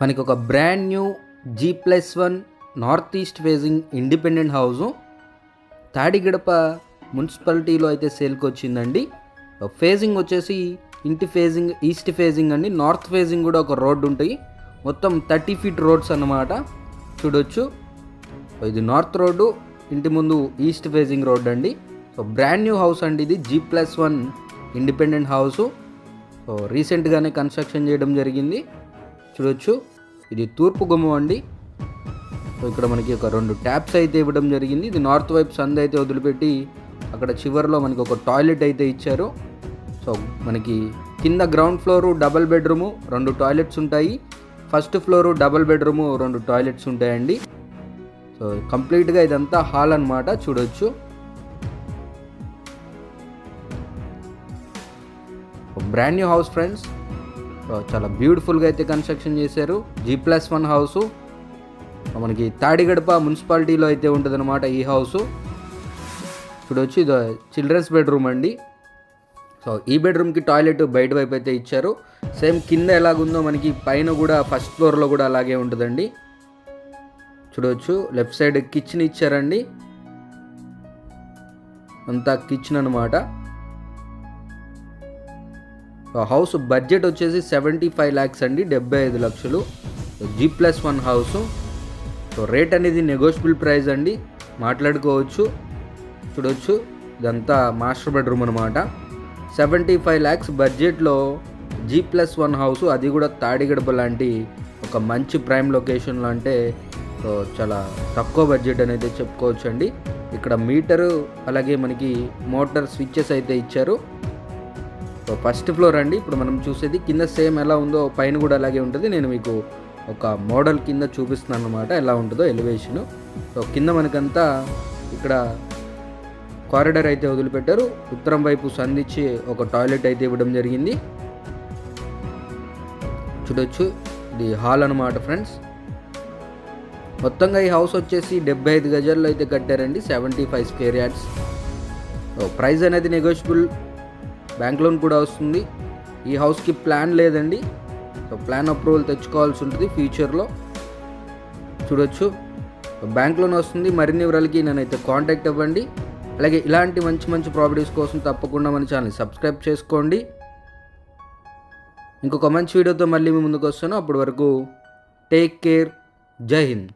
మనకి ఒక brand new G+1 north east facing independent house Tadigadapa మున్సిపాలిటీలో అయితే సేల్కి వచ్చిందండి. ఫేజింగ్ వచ్చేసి ఇంటి ఫేజింగ్ ఈస్ట్ ఫేజింగ్ అండి. నార్త్ ఫేజింగ్ కూడా ఒక రోడ్డు ఉంటాయి. మొత్తం 30 ఫీట్ రోడ్స్ అన్నమాట. చూడొచ్చు, ఇది నార్త్ రోడ్డు, ఇంటి ముందు ఈస్ట్ ఫేజింగ్ రోడ్ అండి. సో బ్రాండ్ న్యూ హౌస్ అండి ఇది, G+1 ఇండిపెండెంట్ హౌసు. సో రీసెంట్గానే కన్స్ట్రక్షన్ చేయడం జరిగింది. చూడొచ్చు, ఇది తూర్పు గుమ్మం అండి. సో ఇక్కడ మనకి ఒక 2 ట్యాప్స్ అయితే ఇవ్వడం జరిగింది. ఇది నార్త్ వైపు సందు అయితే వదిలిపెట్టి అక్కడ చివరిలో మనకి ఒక టాయిలెట్ అయితే ఇచ్చారు. సో మనకి కింద ground floor double bedroom 2 toilets ఉంటాయి. First floor double bedroom 2 toilets ఉంటాయండి. సో కంప్లీట్గా ఇదంతా హాల్ అన్నమాట. చూడొచ్చు, బ్రాండ్ న్యూ హౌస్ ఫ్రెండ్స్. చాలా బ్యూటిఫుల్గా అయితే కన్స్ట్రక్షన్ చేశారు. G+1 హౌసు మనకి తాడిగడప మున్సిపాలిటీలో అయితే ఉంటుంది అనమాట ఈ హౌసు. చూడొచ్చు, ఇది చిల్డ్రన్స్ బెడ్రూమ్ అండి. సో ఈ బెడ్రూమ్కి టాయిలెట్ బయట వైపు అయితే ఇచ్చారు. సేమ్ కింద ఎలాగుందో మనకి పైన కూడా ఫస్ట్ ఫ్లోర్లో కూడా అలాగే ఉంటుందండి. చూడవచ్చు, లెఫ్ట్ సైడ్ కిచెన్ ఇచ్చారండి. అంతా కిచెన్ అనమాట. హౌస్ బడ్జెట్ వచ్చేసి 75 lakhs అండి, 75 లక్షలు. G+1 house. సో రేట్ అనేది నెగోషియబుల్ ప్రైస్ అండి, మాట్లాడుకోవచ్చు. చూడొచ్చు, ఇదంతా మాస్టర్ బెడ్రూమ్ అనమాట. 75 lakhs బడ్జెట్లో G+1 హౌసు, అది కూడా తాడిగడప లాంటి ఒక మంచి ప్రైమ్ లొకేషన్లో. అంటే సో చాలా తక్కువ బడ్జెట్ అనేది చెప్పుకోవచ్చు అండి. ఇక్కడ మీటరు అలాగే మనకి మోటార్ స్విచ్చెస్ అయితే ఇచ్చారు. సో ఫస్ట్ ఫ్లోర్ అండి ఇప్పుడు మనం చూసేది. కింద సేమ్ ఎలా ఉందో పైన కూడా అలాగే ఉంటుంది. నేను మీకు ఒక మోడల్ కింద చూపిస్తున్నాను అనమాట, ఎలా ఉంటుందో ఎలివేషను. సో కింద మనకంతా ఇక్కడ కారిడార్ అయితే వదిలిపెట్టారు. ఉత్తరం వైపు సంధించి ఒక టాయిలెట్ అయితే ఇవ్వడం జరిగింది. చూడొచ్చు, ఇది హాల్ అనమాట ఫ్రెండ్స్. మొత్తంగా ఈ హౌస్ వచ్చేసి 75 గజాల్లో అయితే కట్టారండి, 75 స్క్వేర్ యార్డ్స్. ప్రైస్ అనేది నెగోషియబుల్, బ్యాంక్ లోన్ కూడా వస్తుంది. ఈ హౌస్కి ప్లాన్ లేదండి. సో ప్లాన్ అప్రూవల్ తెచ్చుకోవాల్సి ఉంటుంది ఫ్యూచర్లో. చూడొచ్చు, బ్యాంక్ లోన్ వస్తుంది. మరిన్ని వివరాలకి నేనైతే కాంటాక్ట్ అవ్వండి. అలాగే ఇలాంటి మంచి మంచి ప్రాపర్టీస్ కోసం తప్పకుండా మన ఛానల్ సబ్స్క్రైబ్ చేసుకోండి. ఇంకొక మంచి వీడియోతో మళ్ళీ మీ ముందుకు వస్తాను. అప్పటి వరకు టేక్ కేర్. జై హింద్.